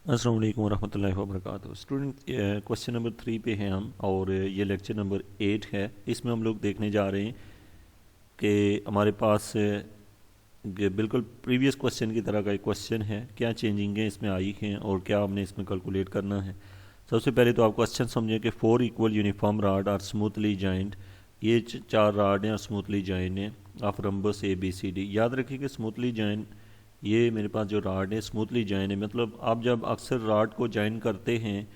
अस्सलाम वालेकुम वरहमतुल्लाहि वबरकातुहू। स्टूडेंट, क्वेश्चन नंबर 3 पे हैं हम और ये लेक्चर नंबर 8 है। इसमें हम लोग देखने जा रहे हैं कि हमारे पास बिल्कुल प्रीवियस क्वेश्चन की तरह का एक क्वेश्चन है, क्या चेंजिंगें इसमें आई हैं और क्या हमने इसमें कैलकुलेट करना है। सबसे पहले तो आप क्वेश्चन समझें कि 4 equal uniform rod are smoothly joint. ये 4 राड हैं और स्मूथली जॉइंट हैं ऑफ रम्बस ABCD। याद रखिए कि स्मूथली जॉइंट, ये मेरे पास जो राड है स्मूथली जॉइन है, मतलब आप जब अक्सर राड को जॉइन करते हैं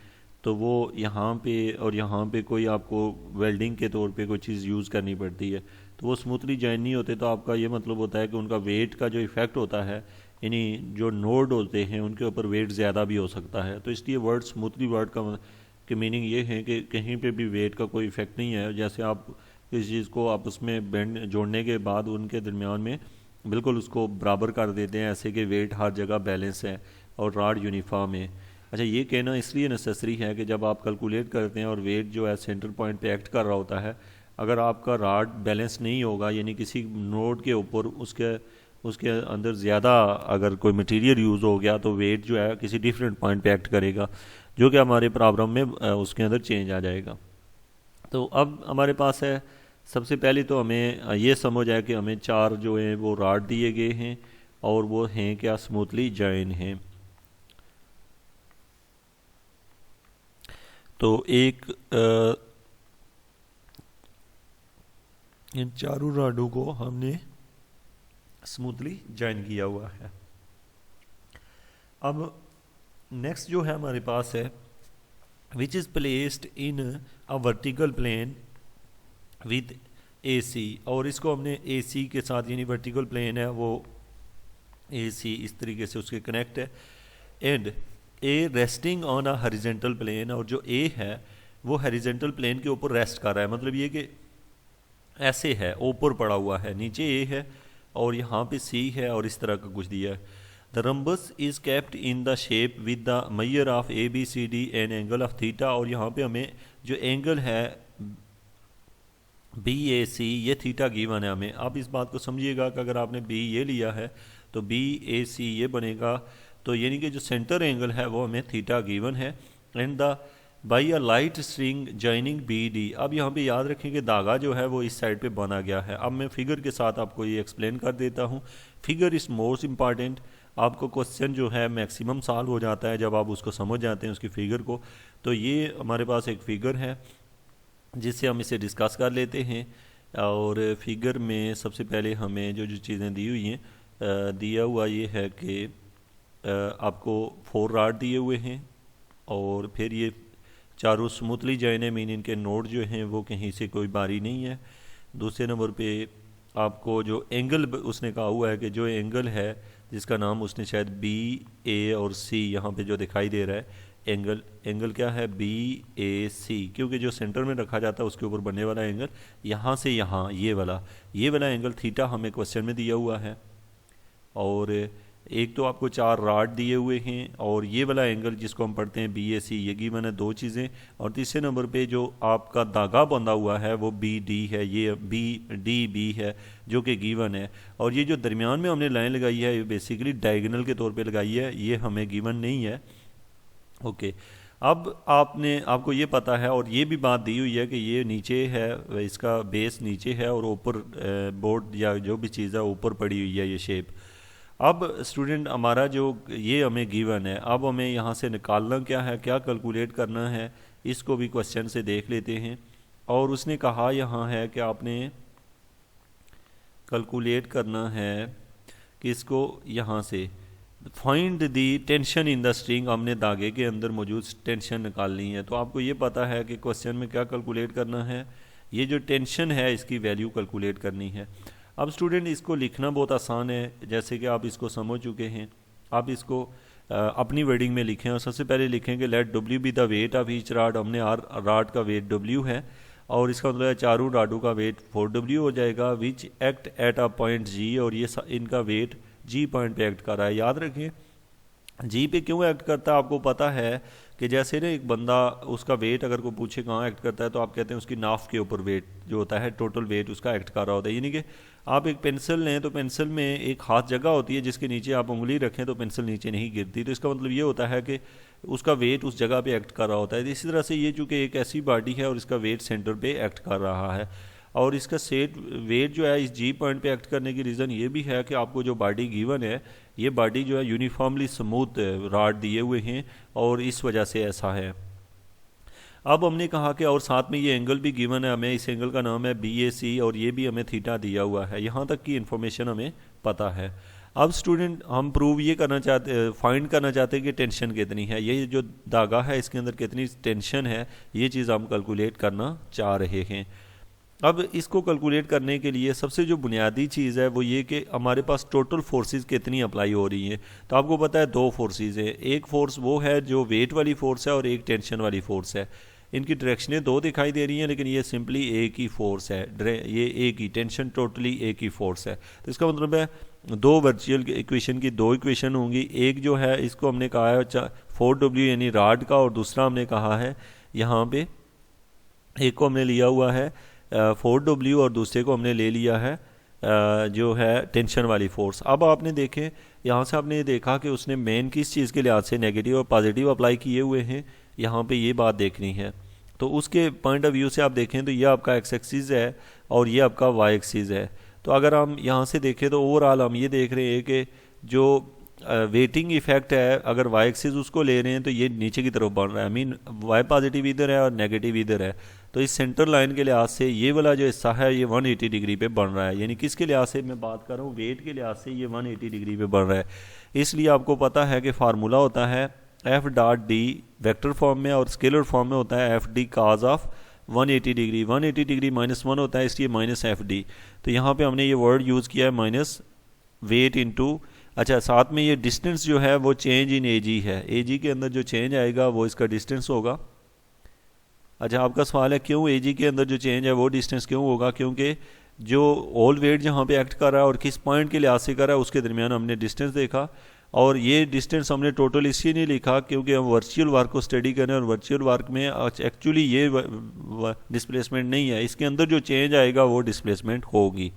तो वो यहाँ पे और यहाँ पे कोई आपको वेल्डिंग के तौर पे कोई चीज़ यूज़ करनी पड़ती है, तो वो स्मूथली जॉइन नहीं होते। तो आपका ये मतलब होता है कि उनका वेट का जो इफ़ेक्ट होता है, यानी जो नोड होते हैं उनके ऊपर वेट ज़्यादा भी हो सकता है। तो इसलिए वर्ड स्मूथली वर्ड की मीनिंग ये है कि कहीं पे भी वेट का कोई इफ़ेक्ट नहीं है। जैसे आप किसी चीज़ को आप उसमें बेंड जोड़ने के बाद उनके दरमियान में बिल्कुल उसको बराबर कर देते हैं, ऐसे कि वेट हर जगह बैलेंस है और राड यूनिफॉर्म है। अच्छा, ये कहना इसलिए नेसेसरी है कि जब आप कैलकुलेट करते हैं और वेट जो है सेंटर पॉइंट पे एक्ट कर रहा होता है, अगर आपका राड बैलेंस नहीं होगा, यानी किसी नोड के ऊपर उसके उसके अंदर ज़्यादा अगर कोई मटेरियल यूज़ हो गया तो वेट जो है किसी डिफरेंट पॉइंट पे एक्ट करेगा, जो कि हमारे प्रॉब्लम में उसके अंदर चेंज आ जाएगा। तो अब हमारे पास है, सबसे पहले तो हमें ये समझ आया कि हमें 4 जो हैं वो राड दिए गए हैं और वो हैं क्या, स्मूथली जॉइन हैं। तो एक इन चारों राडों को हमने स्मूथली जॉइन किया हुआ है। अब नेक्स्ट जो है हमारे पास है which is placed in a vertical plane with AC, और इसको हमने AC के साथ, यानी वर्टिकल प्लेन है वो AC इस तरीके से उसके कनेक्ट है, and A resting on a horizontal plane, और जो A है वो हॉरिजॉन्टल प्लेन के ऊपर रेस्ट कर रहा है, मतलब ये कि ऐसे है, ऊपर पड़ा हुआ है, नीचे A है और यहाँ पे C है और इस तरह का कुछ दिया है। The rhombus is kept in the shape with the measure of ABCD and angle of theta, और यहाँ पे हमें जो एंगल है BAC, ये थीटा गिवन है हमें। आप इस बात को समझिएगा कि अगर आपने B ये लिया है तो BAC ये बनेगा, तो यानी कि जो सेंटर एंगल है वो हमें थीटा गिवन है। And the by a light string joining BD, अब यहाँ पे याद रखें कि धागा जो है वो इस साइड पे बना गया है। अब मैं फिगर के साथ आपको ये एक्सप्लेन कर देता हूँ। Figure is most important. आपको क्वेश्चन जो है मैक्सिमम सॉल्व हो जाता है जब आप उसको समझ जाते हैं उसकी फ़िगर को। तो ये हमारे पास एक फ़िगर है जिससे हम इसे डिस्कस कर लेते हैं। और फिगर में सबसे पहले हमें जो जो चीज़ें दी हुई हैं, दिया हुआ ये है कि आपको 4 राड दिए हुए हैं और फिर ये चारों स्मूथली जॉइन है, मीन इनके नोड जो हैं वो कहीं से कोई बारी नहीं है। दूसरे नंबर पे आपको जो एंगल उसने कहा हुआ है कि जो एंगल है जिसका नाम उसने शायद BA और C यहाँ पे जो दिखाई दे रहा है एंगल, एंगल क्या है BAC, क्योंकि जो सेंटर में रखा जाता है उसके ऊपर बनने वाला एंगल यहाँ से यहाँ ये वाला एंगल थीटा हमें क्वेश्चन में दिया हुआ है। और एक तो आपको 4 राड दिए हुए हैं और ये वाला एंगल जिसको हम पढ़ते हैं BAC, ये गिवन है 2 चीज़ें। और तीसरे नंबर पे जो आपका धागा बंधा हुआ है वो BD है, ये BDB है जो कि गिवन है। और ये जो दरमियान में हमने लाइन लगाई है ये बेसिकली डायगोनल के तौर पे लगाई है, ये हमें गिवन नहीं है। ओके, अब आपको ये पता है और ये भी बात दी हुई है कि ये नीचे है, इसका बेस नीचे है और ऊपर बोर्ड या जो भी चीज़ है ऊपर पड़ी हुई है ये शेप। अब स्टूडेंट हमारा जो ये हमें गिवन है, अब हमें यहाँ से निकालना क्या है, क्या कैलकुलेट करना है, इसको भी क्वेश्चन से देख लेते हैं। और उसने कहा यहाँ है कि आपने कैलकुलेट करना है कि इसको यहाँ से find the tension in the string, हमने धागे के अंदर मौजूद टेंशन निकालनी है। तो आपको ये पता है कि क्वेश्चन में क्या कैलकुलेट करना है, ये जो टेंशन है इसकी वैल्यू कैलकुलेट करनी है। अब स्टूडेंट इसको लिखना बहुत आसान है, जैसे कि आप इसको समझ चुके हैं। आप इसको अपनी वर्डिंग में लिखें और सबसे पहले लिखें कि let W be the weight of each rod, हमने हर राड का वेट W है और इसका मतलब है चारों राडों का वेट 4W हो जाएगा, which act at a point G, और ये इनका वेट G पॉइंट पे एक्ट कर रहा है। याद रखें जी पे क्यों एक्ट करता है आपको पता है कि जैसे ना एक बंदा उसका वेट अगर कोई पूछे कहाँ एक्ट करता है तो आप कहते हैं उसकी नाफ के ऊपर वेट जो होता है टोटल वेट उसका एक्ट कर रहा होता है। यानी कि आप एक पेंसिल लें तो पेंसिल में एक हाथ जगह होती है जिसके नीचे आप उंगली रखें तो पेंसिल नीचे नहीं गिरती, तो इसका मतलब ये होता है कि उसका वेट उस जगह पे एक्ट कर रहा होता है। तो इसी तरह से ये चूँकि एक ऐसी बॉडी है और इसका वेट सेंटर पे एक्ट कर रहा है और इसका सेट वेट जो है इस जी पॉइंट पे एक्ट करने की रीज़न ये भी है कि आपको जो बॉडी गिवन है ये बॉडी जो है यूनिफॉर्मली स्मूथ रॉड दिए हुए हैं और इस वजह से ऐसा है। अब हमने कहा कि और साथ में ये एंगल भी गिवन है हमें, इस एंगल का नाम है BAC और ये भी हमें थीटा दिया हुआ है। यहाँ तक की इन्फॉर्मेशन हमें पता है। अब स्टूडेंट हम प्रूव ये करना चाहते फाइंड करना चाहते हैं कि टेंशन कितनी है, ये जो धागा है इसके अंदर कितनी टेंशन है, ये चीज़ हम कैलकुलेट करना चाह रहे हैं। अब इसको कैलकुलेट करने के लिए सबसे जो बुनियादी चीज़ है वो ये कि हमारे पास टोटल फोर्सेस कितनी अप्लाई हो रही हैं। तो आपको पता है दो फोर्सेस हैं, एक फोर्स वो है जो वेट वाली फोर्स है और एक टेंशन वाली फोर्स है। इनकी डायरेक्शनें दो दिखाई दे रही हैं लेकिन ये सिंपली एक ही फोर्स है, ये एक ही टेंशन टोटली एक ही फोर्स है। तो इसका मतलब है दो वर्चुअल इक्वेशन की दो इक्वेशन होंगी, एक जो है इसको हमने कहा है 4W यानी रॉड का और दूसरा हमने कहा है यहाँ पे एक को हमने लिया हुआ है 4W और दूसरे को हमने ले लिया है जो है टेंशन वाली फोर्स। अब आपने देखें यहाँ से आपने ये देखा कि उसने मेन किस चीज़ के लिहाज से नेगेटिव और पॉजिटिव अप्लाई किए हुए हैं, यहाँ पे ये बात देखनी है। तो उसके पॉइंट ऑफ व्यू से आप देखें तो ये आपका एक्स एक्सिस है और ये आपका वाई एक्सिस है। तो अगर हम यहाँ से देखें तो ओवरऑल हम ये देख रहे हैं कि जो वेटिंग इफेक्ट है अगर वाई एक्सिस उसको ले रहे हैं तो ये नीचे की तरफ बढ़ रहा है, मीन वाई पॉजिटिव इधर है और नेगेटिव इधर है। तो इस सेंटर लाइन के लिहाज से ये वाला जो हिस्सा है ये 180 डिग्री पे बढ़ रहा है, यानी किसके लिहाज से मैं बात कर रहा हूँ, वेट के लिहाज से ये 180 डिग्री पे बढ़ रहा है। इसलिए आपको पता है कि फार्मूला होता है F.D वेक्टर फॉर्म में और स्केलर फॉर्म में होता है FD cos of 180 degree, 180 degree -1 होता है इसलिए -FD। तो यहाँ पे हमने ये वर्ड यूज़ किया है माइनस वेट इंटू, अच्छा साथ में ये डिस्टेंस जो है वो चेंज इन AG है, AG के अंदर जो चेंज आएगा वो इसका डिस्टेंस होगा। अच्छा आपका सवाल है क्यों AG के अंदर जो चेंज है वो डिस्टेंस क्यों होगा, क्योंकि जो ऑल वेट जहाँ पे एक्ट कर रहा है और किस पॉइंट के लिहाज से कर रहा है उसके दरमियान हमने डिस्टेंस देखा और ये डिस्टेंस हमने टोटल इसलिए नहीं लिखा क्योंकि हम वर्चुअल वर्क को स्टडी करें और वर्चुअल वर्क में एक्चुअली ये डिस्प्लेसमेंट नहीं है, इसके अंदर जो चेंज आएगा वो डिस्प्लेसमेंट होगी।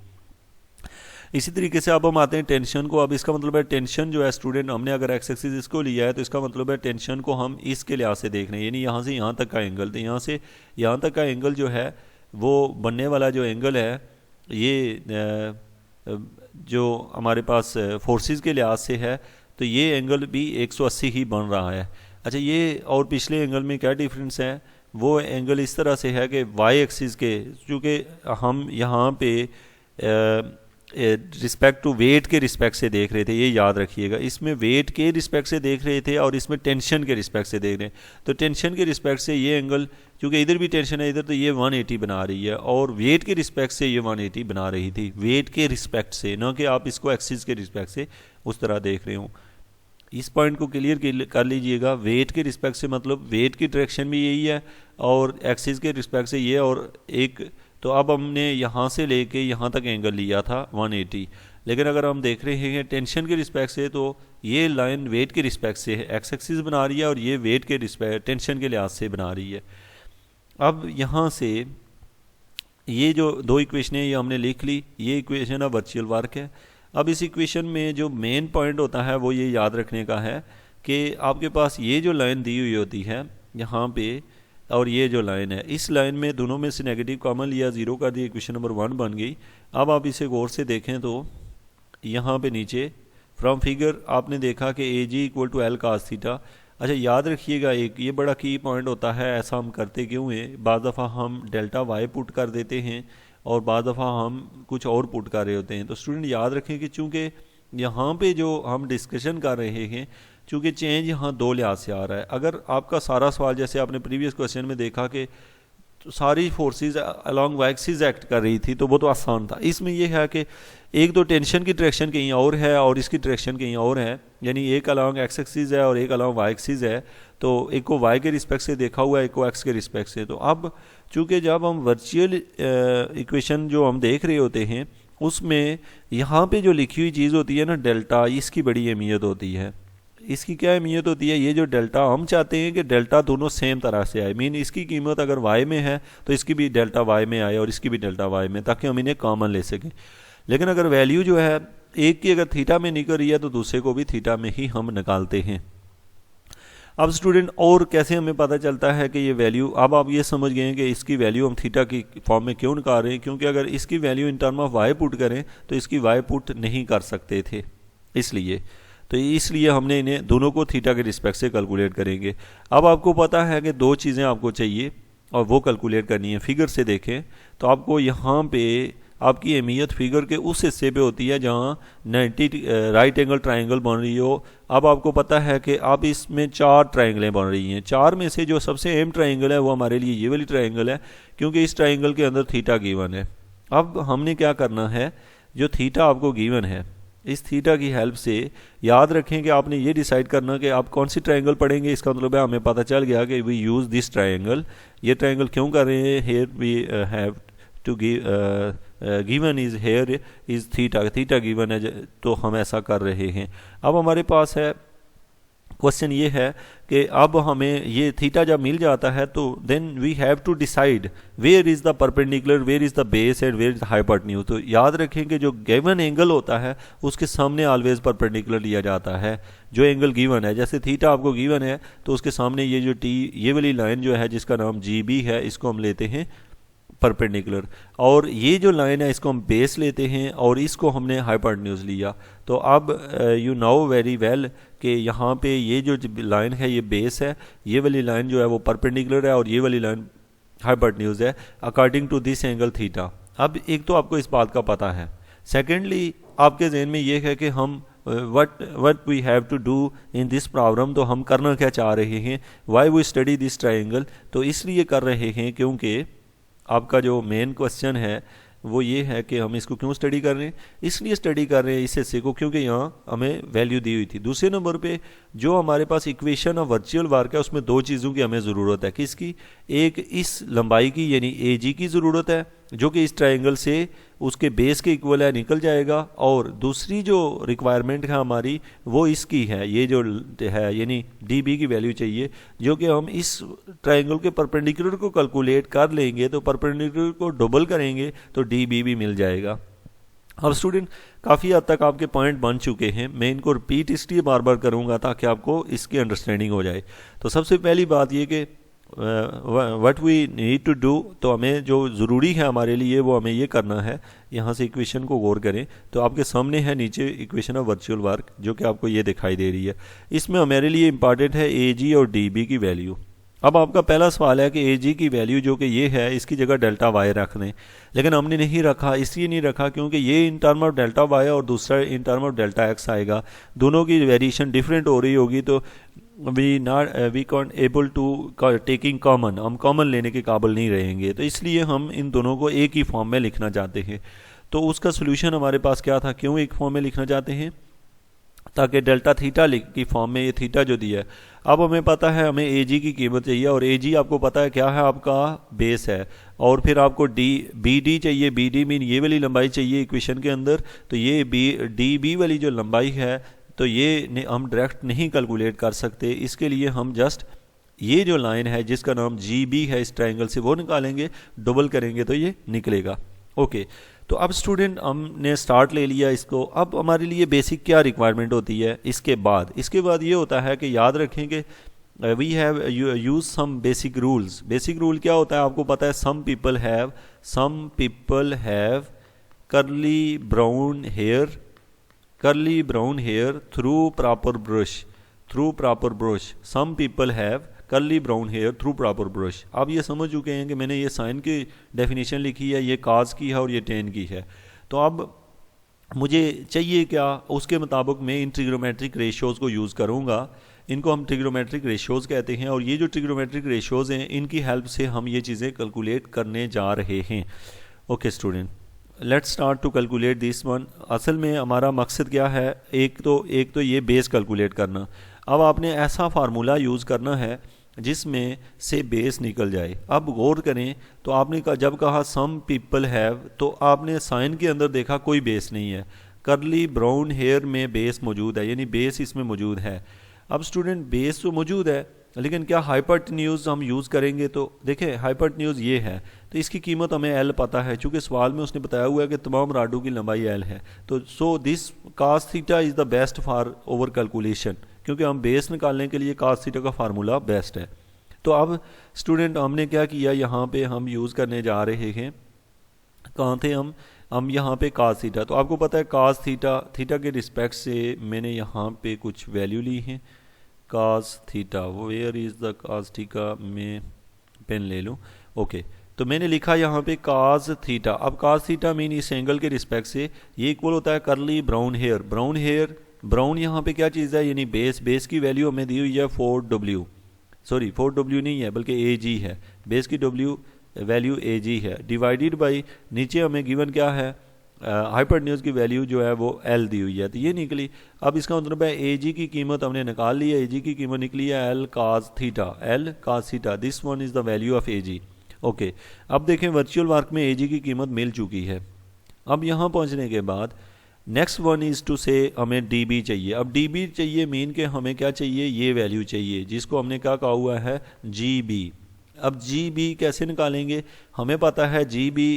इसी तरीके से अब हम आते हैं टेंशन को। अब इसका मतलब है टेंशन जो है स्टूडेंट हमने अगर एक्स एक्सिस इसको लिया है तो इसका मतलब है टेंशन को हम इसके लिहाज से देख रहे हैं, यानी यहाँ से यहाँ तक का एंगल, तो यहाँ से यहाँ तक का एंगल जो है वो बनने वाला जो एंगल है ये जो हमारे पास फोर्सेस के लिहाज से है तो ये एंगल भी 180 ही बन रहा है। अच्छा ये और पिछले एंगल में क्या डिफरेंस है, वो एंगल इस तरह से है कि वाई एक्सिस के चूँकि हम यहाँ पे रिस्पेक्ट टू वेट के रिस्पेक्ट से देख रहे थे, ये याद रखिएगा, इसमें वेट के रिस्पेक्ट से देख रहे थे और इसमें टेंशन के रिस्पेक्ट से देख रहे हैं। तो टेंशन के रिस्पेक्ट से ये एंगल क्योंकि इधर भी टेंशन है इधर, तो ये 180 बना रही है और वेट के रिस्पेक्ट से ये 180 बना रही थी, वेट के रिस्पेक्ट से, ना कि आप इसको एक्सिस के रिस्पेक्ट से उस तरह देख रहे हो। इस पॉइंट को क्लियर कर लीजिएगा, वेट के रिस्पेक्ट से मतलब वेट की डायरेक्शन भी यही है और एक्सिस के रिस्पेक्ट से ये और एक, तो अब हमने यहाँ से लेके यहाँ तक एंगल लिया था 180, लेकिन अगर हम देख रहे हैं टेंशन के रिस्पेक्ट से तो ये लाइन वेट के रिस्पेक्ट से है, एक्स एक्सिस बना रही है और ये वेट के रिस्पेक्ट टेंशन के लिहाज से बना रही है। अब यहाँ से ये जो दो इक्वेशन है ये हमने लिख ली, ये इक्वेशन अब वर्चुअल वर्क है। अब इस इक्वेशन में जो मेन पॉइंट होता है वो ये याद रखने का है कि आपके पास ये जो लाइन दी हुई होती है यहाँ पे और ये जो लाइन है, इस लाइन में दोनों में से नेगेटिव कॉमन लिया, ज़ीरो कर दिया, इक्वेशन नंबर 1 बन गई। अब आप इसे गौर से देखें तो यहाँ पे नीचे फ्रॉम फिगर आपने देखा कि AG = L cos थीटा। अच्छा याद रखिएगा एक ये बड़ा की पॉइंट होता है, ऐसा हम करते क्यों हैं, बाज़ दफ़ा हम डेल्टा वाई पुट कर देते हैं और बाज़ दफ़ा हम कुछ और पुट कर रहे होते हैं। तो स्टूडेंट याद रखें कि चूँकि यहाँ पे जो हम डिस्कशन कर रहे हैं चूँकि चेंज यहाँ दो लिहाज से आ रहा है, अगर आपका सारा सवाल जैसे आपने प्रीवियस क्वेश्चन में देखा कि तो सारी forces along Y axis act कर रही थी तो वो तो आसान था। इसमें यह है कि एक तो टेंशन की डायरेक्शन कहीं और है और इसकी डायरेक्शन कहीं और है, यानी एक अलॉन्ग एक्स एक्सिस है और एक अलॉन्ग वाई एक्सिस है, तो एक को वाई के रिस्पेक्ट से देखा हुआ है एक को एक्स के रिस्पेक्ट से। तो अब चूँकि जब हम वर्चुअल इक्वेशन जो हम देख रहे होते हैं उसमें यहाँ पे जो लिखी हुई चीज़ होती है ना डेल्टा, इसकी बड़ी अहमियत होती है। इसकी क्या अहमियत होती है, ये जो डेल्टा हम चाहते हैं कि डेल्टा दोनों सेम तरह से आए, मीन इसकी कीमत अगर वाई में है तो इसकी भी डेल्टा वाई में आए और इसकी भी डेल्टा वाई में, ताकि हम इन्हें कॉमन ले सकें। लेकिन अगर वैल्यू जो है एक की अगर थीटा में निकल रही है तो दूसरे को भी थीटा में ही हम निकालते हैं। अब स्टूडेंट और कैसे हमें पता चलता है कि ये वैल्यू, अब आप ये समझ गए हैं कि इसकी वैल्यू हम थीटा की फॉर्म में क्यों निकाल रहे हैं, क्योंकि अगर इसकी value in term of Y put करें तो इसकी वाई पुट नहीं कर सकते थे, इसलिए हमने इन्हें दोनों को थीटा के रिस्पेक्ट से कैलकुलेट करेंगे। अब आपको पता है कि दो चीज़ें आपको चाहिए और वो कैलकुलेट करनी है। फिगर से देखें तो आपको यहाँ पे आपकी अहमियत फिगर के उस हिस्से पे होती है जहाँ 90 राइट एंगल ट्राइंगल बन रही हो। अब आपको पता है कि अब इसमें 4 ट्राइंगलें बन रही हैं, 4 में से जो सबसे अहम ट्राइंगल है वो हमारे लिए ये वाली ट्राइंगल है, क्योंकि इस ट्राइंगल के अंदर थीटा गिवन है। अब हमने क्या करना है, जो थीटा आपको गिवन है इस थीटा की हेल्प से याद रखें कि आपने ये डिसाइड करना कि आप कौन सी ट्राइंगल पढ़ेंगे। इसका मतलब है हमें पता चल गया कि वी यूज़ दिस ट्राइंगल। ये ट्राइंगल क्यों कर रहे हैं, here we have to given is here is theta given है तो हम ऐसा कर रहे हैं। अब हमारे पास है क्वेश्चन ये है कि अब हमें ये थीटा जब मिल जाता है तो then we have to decide where is the perpendicular, where is the base and where is the hypotenuse. तो याद रखें कि जो गिवन एंगल होता है उसके सामने ऑलवेज परपेंडिकुलर लिया जाता है। जो एंगल गिवन है, जैसे थीटा आपको गिवन है तो उसके सामने ये जो ये वाली लाइन जो है जिसका नाम GB है, इसको हम लेते हैं परपेंडिकुलर, और ये जो लाइन है इसको हम बेस लेते हैं और इसको हमने हाइपोटेन्यूज लिया। तो अब यू नो वेरी वेल कि यहाँ पे ये जो लाइन है ये बेस है, ये वाली लाइन जो है वो परपेंडिकुलर है और ये वाली लाइन हाइपोटेन्यूज है according to this angle theta. अब एक तो आपको इस बात का पता है, सेकेंडली आपके जहन में ये है कि हम what we have to do in this problem, तो हम करना क्या चाह रहे हैं, why we study this triangle। तो इसलिए कर रहे हैं क्योंकि आपका जो मेन क्वेश्चन है वो ये है कि हम इसको क्यों स्टडी कर रहे हैं। इसलिए स्टडी कर रहे हैं इस हिस्से को क्योंकि यहाँ हमें वैल्यू दी हुई थी। दूसरे नंबर पे जो हमारे पास इक्वेशन ऑफ वर्चुअल वर्क है उसमें दो चीज़ों की हमें ज़रूरत है। किसकी, एक इस लंबाई की यानी AG की ज़रूरत है जो कि इस ट्राइंगल से उसके बेस के इक्वल है, निकल जाएगा, और दूसरी जो रिक्वायरमेंट है हमारी वो इसकी है, ये जो है यानी DB की वैल्यू चाहिए जो कि हम इस ट्राइंगल के परपेंडिकुलर को कैलकुलेट कर लेंगे तो परपेंडिकुलर को डबल करेंगे तो DB भी मिल जाएगा। अब स्टूडेंट काफ़ी हद तक आपके पॉइंट बन चुके हैं, मैं इनको रिपीट इसलिए बार बार करूँगा ताकि आपको इसकी अंडरस्टैंडिंग हो जाए। तो सबसे पहली बात ये कि what we need to do, तो हमें जो ज़रूरी है हमारे लिए वो हमें ये करना है। यहाँ से इक्वेशन को गौर करें तो आपके सामने है नीचे इक्वेशन ऑफ वर्चुअल वर्क जो कि आपको ये दिखाई दे रही है। इसमें हमारे लिए इंपॉर्टेंट है AG और DB की वैल्यू। अब आपका पहला सवाल है कि AG की वैल्यू जो कि ये है इसकी जगह डेल्टा वाई रख दें, लेकिन हमने नहीं रखा। इसलिए नहीं रखा क्योंकि ये in term of delta Y और दूसरा in term of delta X आएगा, दोनों की वेरिएशन डिफरेंट हो रही होगी तो we can't able to taking common, हम कॉमन लेने के काबिल नहीं रहेंगे। तो इसलिए हम इन दोनों को एक ही फॉर्म में लिखना चाहते हैं। तो उसका सोल्यूशन हमारे पास क्या था, क्यों एक फॉर्म में लिखना चाहते हैं, ताकि डेल्टा थीटा की फॉर्म में ये थीटा जो दिया है। अब हमें पता है हमें AG की कीमत चाहिए और AG आपको पता है क्या है, आपका बेस है, और फिर आपको BD चाहिए। BD मीन ये वाली लंबाई चाहिए इक्वेशन के अंदर। तो ये DB वाली जो लंबाई है तो ये हम डायरेक्ट नहीं कैलकुलेट कर सकते, इसके लिए हम जस्ट ये जो लाइन है जिसका नाम GB है इस ट्राइंगल से वो निकालेंगे, डबल करेंगे तो ये निकलेगा। ओके, तो अब स्टूडेंट हमने स्टार्ट ले लिया इसको। अब हमारे लिए बेसिक क्या रिक्वायरमेंट होती है इसके बाद ये होता है कि याद रखें कि we have use some basic rules. Basic rule क्या होता है आपको पता है, some people have curly brown hair through proper brush. Some people have curly brown hair through proper brush. आप ये समझ चुके हैं कि मैंने ये साइन की डेफिनेशन लिखी है, ये काज की है और ये टेन की है। तो अब मुझे चाहिए क्या, उसके मुताबिक मैं इन ट्रिग्नोमेट्रिक रेशियोज़ को यूज़ करूँगा। इनको हम ट्रिग्नोमेट्रिक रेशियोज़ कहते हैं और ये जो ट्रिग्नोमेट्रिक रेशियोज़ हैं इनकी हेल्प से हम ये चीज़ें कैलकुलेट करने जा रहे हैं। Okay student, let's start to calculate this one. असल में हमारा मकसद क्या है, एक तो ये बेस कैलकुलेट करना। अब आपने ऐसा फार्मूला यूज़ करना है जिसमें से बेस निकल जाए। अब गौर करें तो आपने जब कहा सम पीपल हैव तो आपने साइन के अंदर देखा कोई बेस नहीं है। कर्ली ब्राउन हेयर में बेस मौजूद है, यानी बेस इसमें मौजूद है। अब स्टूडेंट बेस तो मौजूद है, लेकिन क्या हाइपोटेन्यूज हम यूज़ करेंगे? तो देखें हाइपोटेन्यूज ये है, तो इसकी कीमत हमें एल पता है, चूँकि सवाल में उसने बताया हुआ है कि तमाम राडों की लंबाई एल है। तो so this cos theta is the best for over calculation, क्योंकि हम बेस निकालने के लिए कास थीटा का फार्मूला बेस्ट है। तो अब स्टूडेंट हमने क्या किया, यहाँ पे हम यूज़ करने जा रहे हैं, कहाँ थे हम यहाँ पे कास थीटा। तो आपको पता है कास थीटा के रिस्पेक्ट से मैंने यहाँ पे कुछ वैल्यू ली है। Cos theta, where is the cos theta, मैं पेन ले लूँ। ओके, तो मैंने लिखा यहाँ पे कास थीटा। अब कास थीटा मीन इस एंगल के रिस्पेक्ट से ये इक्वल होता है करली ब्राउन हेयर। ब्राउन यहाँ पे क्या चीज़ है, यानी बेस की वैल्यू हमें दी हुई है 4W, सॉरी 4W नहीं है बल्कि AG है, बेस की W वैल्यू AG है, डिवाइडेड बाई नीचे हमें गिवन क्या है, हाइपोटेन्यूज की वैल्यू जो है वो L दी हुई है, तो ये निकली। अब इसका मतलब है AG की कीमत हमने निकाल ली है, AG की कीमत निकली है L cos theta, this one is the value of AG। Okay, अब देखें वर्चुअल वर्क में AG की कीमत मिल चुकी है। अब यहाँ पहुँचने के बाद नेक्स्ट वन इज़ टू से हमें DB चाहिए। अब DB चाहिए मीन के हमें क्या चाहिए, ये वैल्यू चाहिए जिसको हमने क्या कहा हुआ है, GB। अब GB कैसे निकालेंगे, हमें पता है GB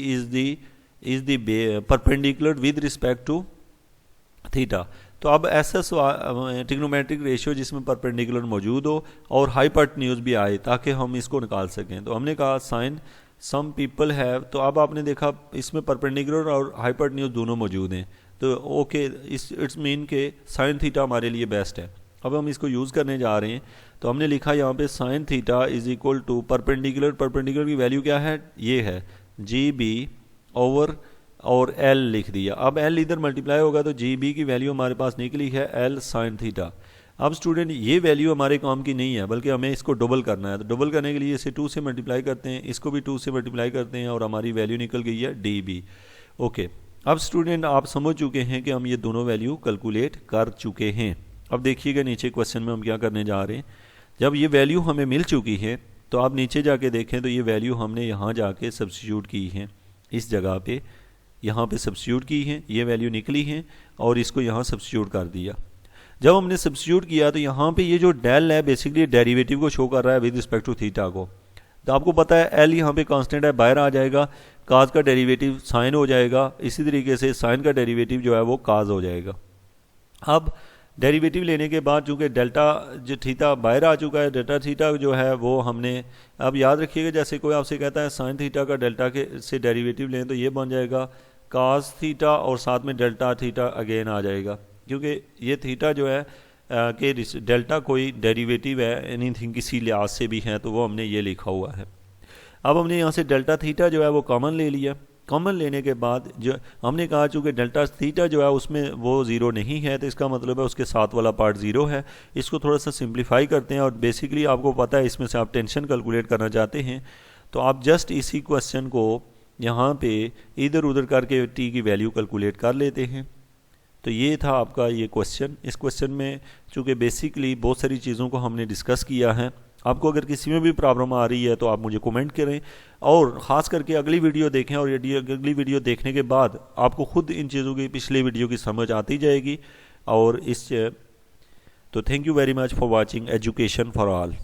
is the perpendicular with respect to theta. तो अब ऐसा ट्रिग्नोमेट्रिक रेशियो जिसमें परपेंडिकुलर मौजूद हो और हाइपोटेन्यूज भी आए ताकि हम इसको निकाल सकें। तो हमने कहा साइन सम पीपल हैव, तो अब आपने देखा इसमें परपेंडिकुलर और हाइपोटेन्यूज दोनों मौजूद हैं, तो ओके इट्स मीन के साइन थीटा हमारे लिए बेस्ट है। अब हम इसको यूज़ करने जा रहे हैं, तो हमने लिखा यहाँ पे sine theta is equal to perpendicular की वैल्यू क्या है, ये है GB ओवर और L लिख दिया। अब L इधर मल्टीप्लाई होगा तो GB की वैल्यू हमारे पास निकली है L साइन थीटा। अब स्टूडेंट ये वैल्यू हमारे काम की नहीं है बल्कि हमें इसको डबल करना है, तो डबल करने के लिए इसे 2 से मल्टीप्लाई करते हैं, इसको भी 2 से मल्टीप्लाई करते हैं और हमारी वैल्यू निकल गई है DB। ओके, अब स्टूडेंट आप समझ चुके हैं कि हम ये दोनों वैल्यू कैलकुलेट कर चुके हैं। अब देखिएगा नीचे क्वेश्चन में हम क्या करने जा रहे हैं। जब ये वैल्यू हमें मिल चुकी है तो आप नीचे जाके देखें तो ये वैल्यू हमने यहाँ जाके सब्स्टिट्यूट की है, इस जगह पे यहाँ पे सब्स्टिट्यूट की है, ये वैल्यू निकली है और इसको यहाँ सब्स्टिट्यूट कर दिया। जब हमने सब्स्टिट्यूट किया तो यहाँ पे ये जो डेल है बेसिकली डेरिवेटिव को शो कर रहा है विद रिस्पेक्ट टू थीटा को। तो आपको पता है L यहाँ पे कांस्टेंट है, बाहर आ जाएगा, काज का डेरिवेटिव साइन हो जाएगा, इसी तरीके से साइन का डेरिवेटिव जो है वो काज हो जाएगा। अब डेरिवेटिव लेने के बाद चूँकि डेल्टा जो थीटा बाहर आ चुका है, डेल्टा थीटा जो है वो हमने, अब याद रखिएगा जैसे कोई आपसे कहता है साइन थीटा का डेल्टा के से डेरिवेटिव लें तो ये बन जाएगा कास थीटा और साथ में डेल्टा थीटा अगेन आ जाएगा, क्योंकि ये थीटा जो है कि डेल्टा कोई डेरिवेटिव है एनीथिंग किसी लिहाज से भी है, तो वो हमने ये लिखा हुआ है। अब हमने यहाँ से डेल्टा थीटा जो है वो कॉमन ले लिया। कॉमन लेने के बाद जो हमने कहा चूँकि डेल्टा थीटा जो है उसमें वो ज़ीरो नहीं है, तो इसका मतलब है उसके साथ वाला पार्ट ज़ीरो है। इसको थोड़ा सा सिंप्लीफाई करते हैं और बेसिकली आपको पता है इसमें से आप टेंशन कैलकुलेट करना चाहते हैं, तो आप जस्ट इसी क्वेश्चन को यहाँ पे इधर उधर करके टी की वैल्यू कैलकुलेट कर लेते हैं। तो ये था आपका ये क्वेश्चन। इस क्वेश्चन में चूँकि बेसिकली बहुत सारी चीज़ों को हमने डिस्कस किया है। आपको अगर किसी में भी प्रॉब्लम आ रही है तो आप मुझे कमेंट करें और ख़ास करके अगली वीडियो देखें, और अगली वीडियो देखने के बाद आपको खुद इन चीज़ों की पिछली वीडियो की समझ आती जाएगी। और तो thank you very much for watching education for all.